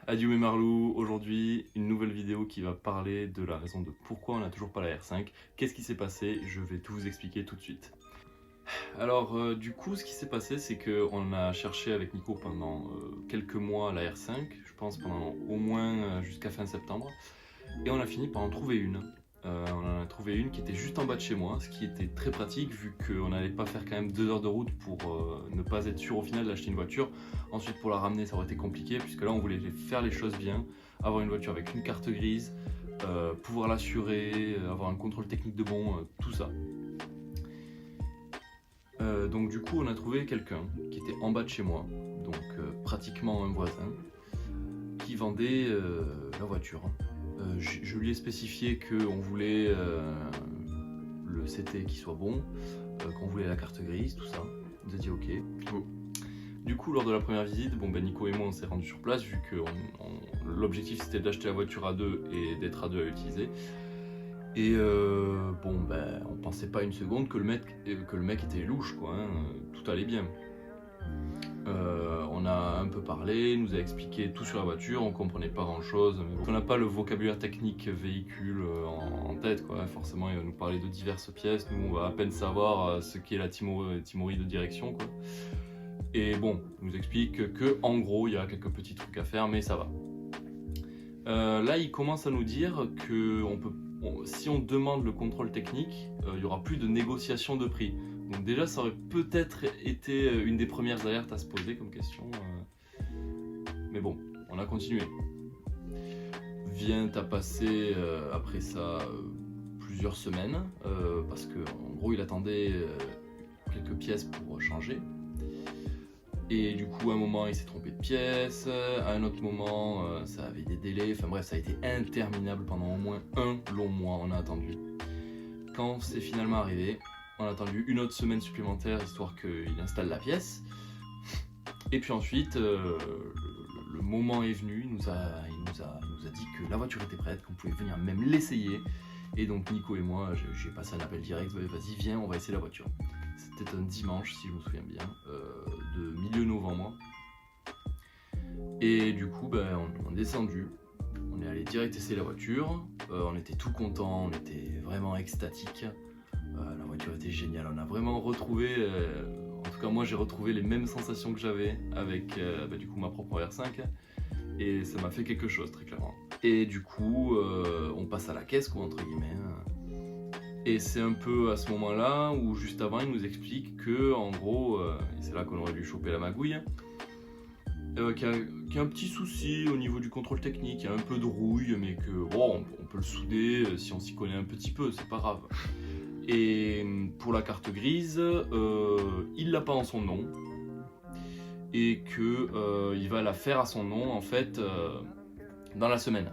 Adieu mes Marlous, aujourd'hui une nouvelle vidéo qui va parler de la raison de pourquoi on n'a toujours pas la R5. Qu'est-ce qui s'est passé? Je vais tout vous expliquer tout de suite. Alors du coup ce qui s'est passé c'est qu'on a cherché avec Nico pendant quelques mois la R5, je pense pendant au moins jusqu'à fin septembre, et on a fini par en trouver une. On en a trouvé une qui était juste en bas de chez moi, ce qui était très pratique vu qu'on n'allait pas faire quand même 2 heures de route pour ne pas être sûr au final d'acheter une voiture. Ensuite pour la ramener ça aurait été compliqué puisque là on voulait faire les choses bien, avoir une voiture avec une carte grise, pouvoir l'assurer, avoir un contrôle technique de bon, tout ça. Donc du coup on a trouvé quelqu'un qui était en bas de chez moi, donc pratiquement un voisin, qui vendait la voiture. Je lui ai spécifié qu'on voulait le CT qui soit bon, qu'on voulait la carte grise, tout ça. Il nous a dit ok. Du coup, lors de la première visite, Nico et moi on s'est rendus sur place vu que l'objectif c'était d'acheter la voiture à deux et d'être à deux à l'utiliser. Et on pensait pas une seconde que le mec était louche, quoi, hein. Tout allait bien. On a un peu parlé, il nous a expliqué tout sur la voiture, on comprenait pas grand chose, mais bon, on n'a pas le vocabulaire technique véhicule en tête, quoi. Forcément il va nous parler de diverses pièces, nous on va à peine savoir ce qu'est la timorie de direction, quoi. Et bon, il nous explique que en gros il y a quelques petits trucs à faire mais ça va. Là il commence à nous dire que si on demande le contrôle technique, il y aura plus de négociation de prix. Donc déjà ça aurait peut-être été une des premières alertes à se poser comme question, mais bon, on a continué. Vient à passer après ça plusieurs semaines, parce qu'en gros il attendait quelques pièces pour changer. Et du coup à un moment il s'est trompé de pièce, à un autre moment ça avait des délais, enfin bref ça a été interminable pendant au moins un long mois, on a attendu. Quand c'est finalement arrivé, on a attendu une autre semaine supplémentaire histoire qu'il installe la pièce. Et puis ensuite, le moment est venu, il nous a dit que la voiture était prête, qu'on pouvait venir même l'essayer. Et donc Nico et moi, j'ai passé un appel direct, vas-y viens, on va essayer la voiture. C'était un dimanche si je me souviens bien, de milieu novembre. Et du coup, on est descendu, on est allé direct essayer la voiture, on était tout contents, on était vraiment extatiques. La voiture était géniale, on a vraiment retrouvé, en tout cas moi j'ai retrouvé les mêmes sensations que j'avais avec du coup ma propre R5, et ça m'a fait quelque chose très clairement. Et du coup on passe à la caisse, quoi, entre guillemets, et c'est un peu à ce moment là où juste avant il nous explique que en gros, et c'est là qu'on aurait dû choper la magouille, qu'il y a un petit souci au niveau du contrôle technique, il y a un peu de rouille mais que bon, on peut le souder si on s'y connaît un petit peu, c'est pas grave. Et pour la carte grise, il l'a pas en son nom et que il va la faire à son nom en fait dans la semaine.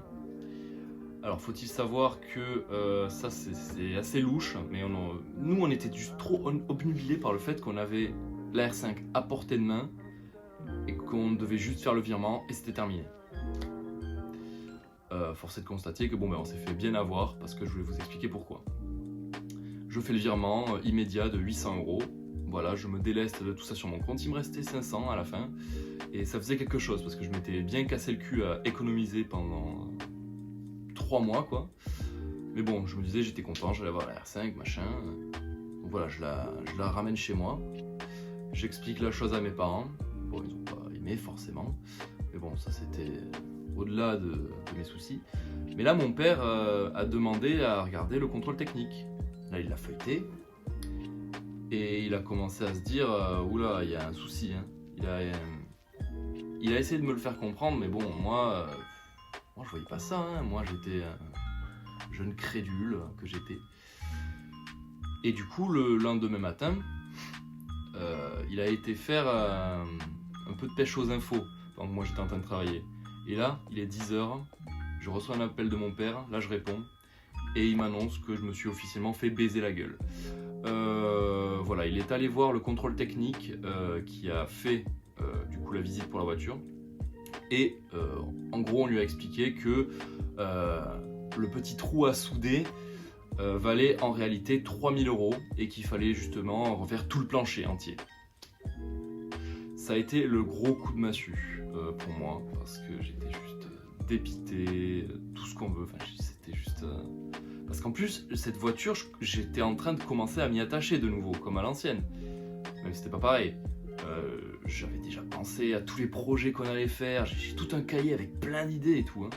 Alors faut-il savoir que ça c'est assez louche, mais nous on était juste trop obnubilés par le fait qu'on avait la R5 à portée de main et qu'on devait juste faire le virement et c'était terminé. Force est de constater que on s'est fait bien avoir parce que je vais vous expliquer pourquoi. Je fais le virement immédiat de 800 €. Voilà, je me déleste de tout ça sur mon compte. Il me restait 500 à la fin. Et ça faisait quelque chose parce que je m'étais bien cassé le cul à économiser pendant 3 mois, quoi. Mais bon, je me disais, j'étais content, j'allais avoir la R5, machin. Donc voilà, je la ramène chez moi. J'explique la chose à mes parents. Bon, ils n'ont pas aimé forcément. Mais bon, ça c'était au-delà de mes soucis. Mais là, mon père a demandé à regarder le contrôle technique. Là, il l'a feuilleté et il a commencé à se dire oula, il y a un souci, hein. Il a essayé de me le faire comprendre, mais bon, moi je voyais pas ça, hein. Moi j'étais un jeune crédule que j'étais. Et du coup, le lendemain matin, il a été faire un peu de pêche aux infos pendant que moi j'étais en train de travailler. Et là, il est 10 h, je reçois un appel de mon père, là je réponds. Et il m'annonce que je me suis officiellement fait baiser la gueule. Voilà, il est allé voir le contrôle technique qui a fait du coup la visite pour la voiture. Et en gros, on lui a expliqué que le petit trou à souder valait en réalité 3000 € et qu'il fallait justement refaire tout le plancher entier. ça a été le gros coup de massue pour moi, parce que j'étais juste dépité, tout ce qu'on veut, enfin c'était juste... Parce qu'en plus, cette voiture, j'étais en train de commencer à m'y attacher de nouveau, comme à l'ancienne, même si c'était pas pareil. J'avais déjà pensé à tous les projets qu'on allait faire, j'ai tout un cahier avec plein d'idées et tout.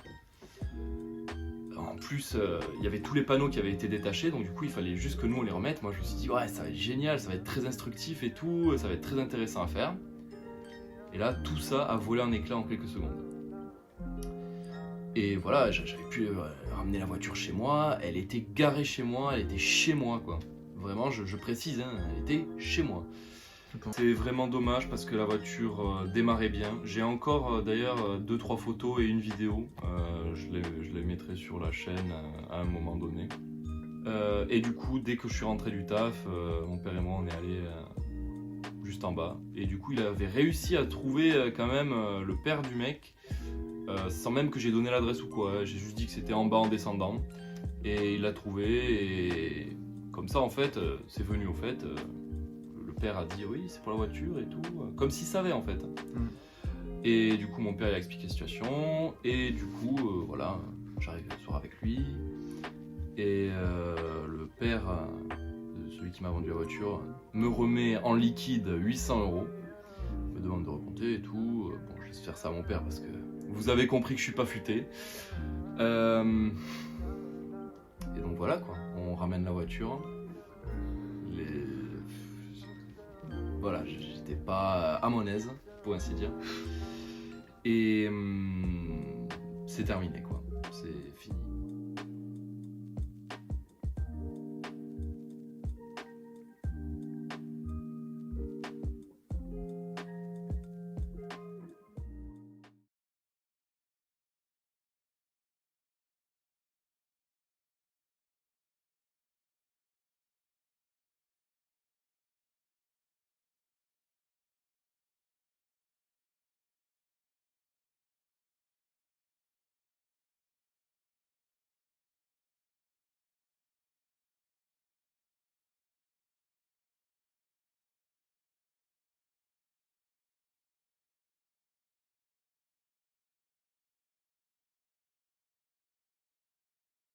En plus, il y avait tous les panneaux qui avaient été détachés, donc du coup il fallait juste que nous on les remette. Moi je me suis dit ouais, ça va être génial, ça va être très instructif et tout, ça va être très intéressant à faire. Et là tout ça a volé en éclats en quelques secondes. Et voilà, j'avais pu ramener la voiture chez moi, elle était garée chez moi, elle était chez moi quoi. Vraiment, je précise, elle était chez moi. C'est vraiment dommage parce que la voiture démarrait bien. J'ai encore d'ailleurs 2-3 photos et une vidéo. Je les mettrai sur la chaîne à un moment donné. Et du coup, dès que je suis rentré du taf, mon père et moi on est allés juste en bas. Et du coup, il avait réussi à trouver quand même le père du mec, sans même que j'ai donné l'adresse ou quoi. J'ai juste dit que c'était en bas en descendant. Et il l'a trouvé et comme ça en fait, c'est venu au fait. Le père a dit oui, c'est pour la voiture et tout, comme s'il savait en fait. Et du coup, mon père il a expliqué la situation, et du coup, voilà, j'arrive le soir avec lui, et le père, celui qui m'a vendu la voiture, me remet en liquide 800 €, me demande de recompter et tout. Bon, je laisse faire ça à mon père parce que vous avez compris que je suis pas futé. Et donc voilà quoi, on ramène la voiture. Voilà, j'étais pas à mon aise, pour ainsi dire. Et c'est terminé quoi, c'est fini.